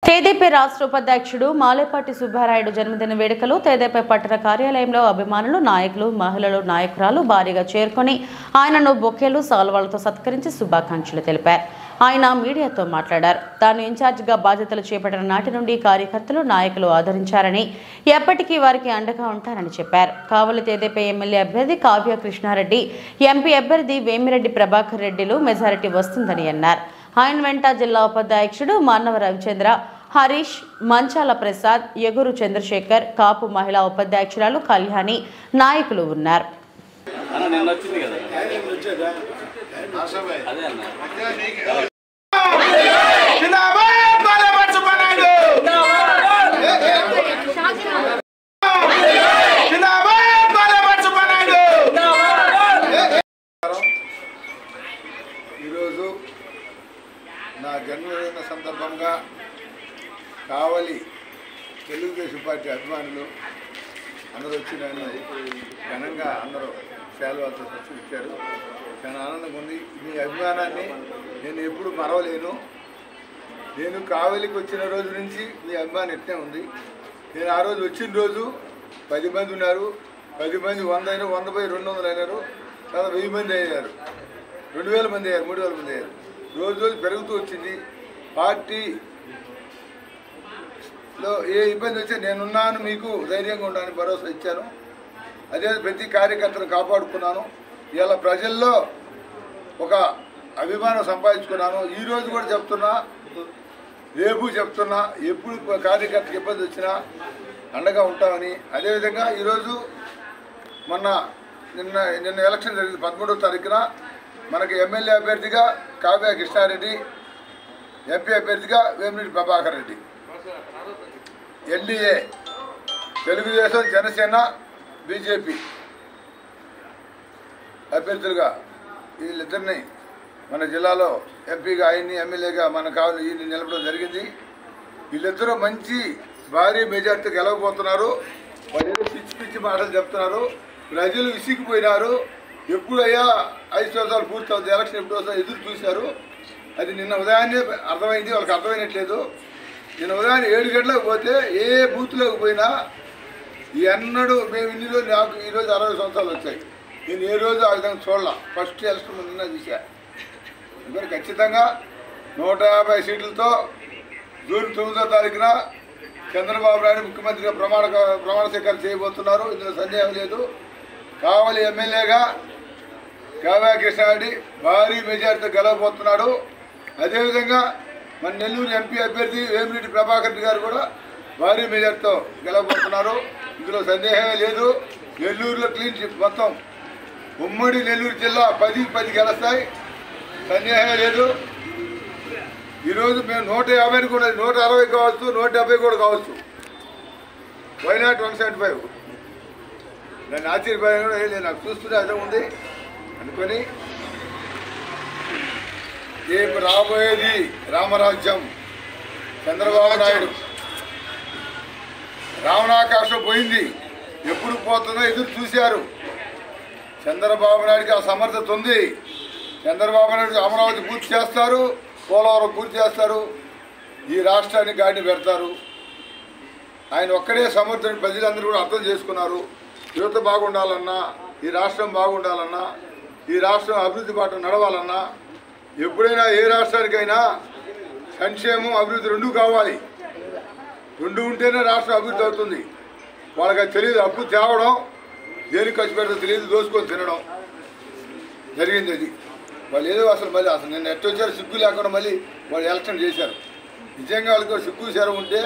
తెదేపా రాష్ట్ర ఉపాధ్యక్షుడు మాలేపాటి సుబ్బారాయుడు జన్మదిన వేడుకలు తెదేపా పట్టణ కార్యాలయంలో అభిమానులు, నాయకులు, మహిళలు, నాయకురాలు భారీగా చేరుకొని ఆయనను బొకేలు, సాల్వాలతో సత్కరించి శుభాకాంక్షలు తెలిపారు. ఆయన మీడియాతో మాట్లాడారు. తాను ఇన్ఛార్జిగా బాధ్యతలు చేపట్టిన నాటి నుండి కార్యకర్తలు, నాయకులు ఆదరించారని, ఎప్పటికీ వారికి అండగా ఉంటారని చెప్పారు. కావలి తెదేపా ఎమ్మెల్యే అభ్యర్థి కావ్య కృష్ణారెడ్డి, ఎంపీ అభ్యర్థి వేమిరెడ్డి ప్రభాకర్ రెడ్డిలు మెజారిటీ వస్తుందని అన్నారు. ఆయన వెంట జిల్లా ఉపాధ్యక్షుడు మానవ రవిచంద్ర, హరీష్, మంచాల ప్రసాద్, ఎగురు చంద్రశేఖర్, కాపు మహిళా ఉపాధ్యక్షురాలు కళ్యాణి నాయకులు ఉన్నారు. ఈరోజు నా జన్మదిన సందర్భంగా కావలి తెలుగుదేశం పార్టీ అభిమానులు అందరూ వచ్చి నన్ను ఘనంగా అందరూ శాలువాలతో సత్కరించారు. చాలా ఆనందంగా ఉంది. మీ అభిమానాన్ని నేను ఎప్పుడు మరవలేను. నేను కావలికి వచ్చిన రోజు నుంచి మీ అభిమానం ఎట్నే ఉంది. నేను ఆ రోజు వచ్చిన రోజు 10 మంది ఉన్నారు. 10 మంది 100 అయినా, 100 పోయి 200 అయినారు. తర్వాత 1000 మంది అయ్యారు, 2000 మంది అయ్యారు, 3000 మంది అయ్యారు. రోజు రోజు పెరుగుతూ వచ్చింది. పార్టీలో ఏ ఇబ్బంది వచ్చి నేనున్నాను, మీకు ధైర్యంగా ఉండాలని భరోసా ఇచ్చాను. అదే ప్రతి కార్యకర్తను కాపాడుకున్నాను. ఇలా ప్రజల్లో ఒక అభిమానం సంపాదించుకున్నాను. ఈరోజు కూడా చెప్తున్నా, రేపు చెప్తున్నా, ఎప్పుడు కార్యకర్తకి ఇబ్బంది వచ్చినా అండగా ఉంటామని. అదేవిధంగా ఈరోజు నిన్న ఎలక్షన్ జరిగింది 13వ తారీఖున. మనకి ఎమ్మెల్యే అభ్యర్థిగా కావ్య కృష్ణారెడ్డి, ఎంపీ అభ్యర్థిగా వేమిరెడ్డి ప్రభాకర్ రెడ్డి, ఎన్డీఏ తెలుగుదేశం, జనసేన, బీజేపీ అభ్యర్థులుగా వీళ్ళిద్దరిని మన జిల్లాలో ఎంపీగా ఆయన్ని, ఎమ్మెల్యేగా మన కావాలి ఈయన్ని నిలపడం జరిగింది. వీళ్ళిద్దరూ మంచి భారీ మెజార్టీ గెలవబోతున్నారు. వాళ్ళు ఏదో పిచ్చి పిచ్చి మాటలు చెప్తున్నారు. ప్రజలు విసిగిపోయినారు. ఎప్పుడయ్యా 5 సంవత్సరాలు పూర్తి అవుతుంది, ఎలక్షన్ ఎప్పుడు వస్తుందో ఎదురు చూశారు. అది నిన్న ఉదయాన్నే అర్థమైంది. వాళ్ళకి అర్థమైనట్లేదు. నిన్న ఉదయాన్నే 7 గంటలకు పోతే ఏ బూత్లోకి పోయినా ఎన్నడూ మేము ఇన్ని రోజులు, నాకు ఈరోజు 60 సంవత్సరాలు వచ్చాయి, నేను ఏ రోజు ఆ విధంగా చూడాల. ఫస్ట్ ఎలక్షన్ నిన్న చూసా. ఇద్దరు ఖచ్చితంగా 150 సీట్లతో జూన్ 9వ తారీఖున చంద్రబాబు నాయుడు ముఖ్యమంత్రిగా ప్రమాణ స్వీకారం చేయబోతున్నారు. ఇందులో సందేహం లేదు. కావలి ఎమ్మెల్యేగా కావ్య కృష్ణారెడ్డి భారీ మెజార్టీతో గెలవబోతున్నాడు. అదేవిధంగా మన నెల్లూరు ఎంపీ అభ్యర్థి వేమిరెడ్డి ప్రభాకర్ రెడ్డి గారు కూడా భారీ మెజార్టీతో గెలవబోతున్నారు. ఇందులో సందేహమే లేదు. నెల్లూరులో క్లీన్ చిప్ మొత్తం ఉమ్మడి నెల్లూరు జిల్లా 10 గెలుస్తాయి, సందేహమే లేదు. ఈరోజు మేము 150 కూడా, 160 కావచ్చు, 170 కూడా కావచ్చు. Why not 175? నన్ను ఆశ్చర్యపోయాను కూడా లేదు. నాకు చూస్తుంటే అదే ఉంది అనుకొని, రేపు రాబోయేది రామరాజ్యం. చంద్రబాబు నాయుడు రావణాకాశం పోయింది, ఎప్పుడు పోతుందో ఎదురు చూశారు. చంద్రబాబు నాయుడికి ఆ సమర్థత ఉంది. చంద్రబాబు నాయుడు అమరావతి పూర్తి చేస్తారు, పోలవరం పూర్తి చేస్తారు, ఈ రాష్ట్రాన్ని గాడిని పెడతారు. ఆయన ఒక్కడే సమర్థుని ప్రజలందరూ కూడా అర్థం చేసుకున్నారు. యువత బాగుండాలన్నా, ఈ రాష్ట్రం బాగుండాలన్నా, ఈ రాష్ట్రం అభివృద్ధి బాట నడవాలన్నా, ఎప్పుడైనా ఏ రాష్ట్రానికైనా సంక్షేమం, అభివృద్ధి రెండూ కావాలి. రెండు ఉంటేనే రాష్ట్రం అభివృద్ధి అవుతుంది. వాళ్ళకి అది తెలియదు. అప్పు తేవడం, దేనికి ఖర్చు పెడతాం తెలియదు, దోసుకొని తినడం జరిగింది. అది వాళ్ళు ఏదో అసలు నిన్న ఎట్టొచ్చారు, సిగ్గు లేకుండా మళ్ళీ వాళ్ళు ఎలక్షన్ చేశారు. నిజంగా వాళ్ళకి సిగ్గు శరం ఉంటే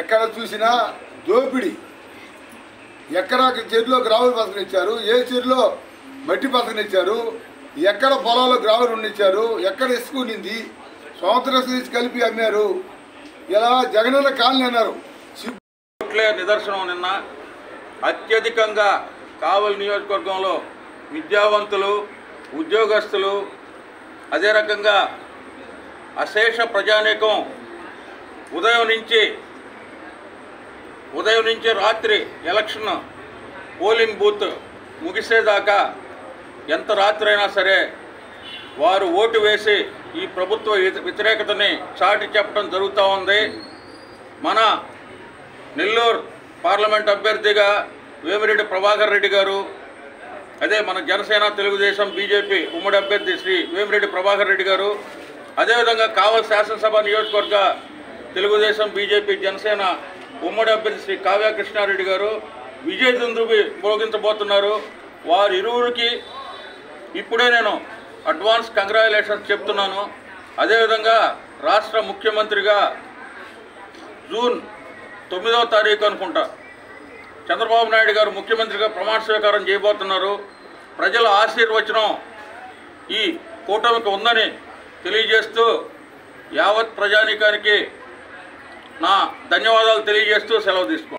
ఎక్కడ చూసినా దోపిడీ. ఎక్కడ చెరువులో గ్రావులు పథకనిచ్చారు, ఏ చెరువులో మట్టి పథకనిచ్చారు, ఎక్కడ పొలాల్లో గ్రావులు ఉండిచ్చారు, ఎక్కడ ఇసుక ఉండింది, సంవత్సరం నుంచి కలిపి అమ్మారు. ఇలా జగనన్న కాలనీ అన్నారు. నిదర్శనం నిన్న అత్యధికంగా కావలి నియోజకవర్గంలో విద్యావంతులు, ఉద్యోగస్తులు, అదే రకంగా అశేష ప్రజానీకం ఉదయం నుంచి రాత్రి ఎలక్షన్ పోలింగ్ బూత్ ముగిసేదాకా ఎంత రాత్రి అయినా సరే వారు ఓటు వేసి ఈ ప్రభుత్వ వ్యతిరేకతని చాటి చెప్పడం జరుగుతూ ఉంది. మన నెల్లూరు పార్లమెంట్ అభ్యర్థిగా వేమిరెడ్డి ప్రభాకర్ రెడ్డి గారు, అదే మన జనసేన తెలుగుదేశం బీజేపీ ఉమ్మడి అభ్యర్థి శ్రీ వేమిరెడ్డి ప్రభాకర్ రెడ్డి గారు, అదేవిధంగా కావలి శాసనసభ నియోజకవర్గ తెలుగుదేశం బీజేపీ జనసేన ఉమ్మడి అభ్యర్థి శ్రీ కావ్య కృష్ణారెడ్డి గారు విజయ దుందుబి మోగించబోతున్నారు. వారి ఇరువురికి ఇప్పుడే నేను అడ్వాన్స్ కంగ్రాచులేషన్స్ చెప్తున్నాను. అదేవిధంగా రాష్ట్ర ముఖ్యమంత్రిగా జూన్ 9వ తారీఖు అనుకుంటా చంద్రబాబు నాయుడు గారు ముఖ్యమంత్రిగా ప్రమాణ స్వీకారం చేయబోతున్నారు. ప్రజల ఆశీర్వచనం ఈ కూటమికి ఉందని తెలియజేస్తూ యావత్ ప్రజానీకానికి నా ధన్యవాదాలు తెలియజేస్తూ సెలవు తీసుకుంటాను.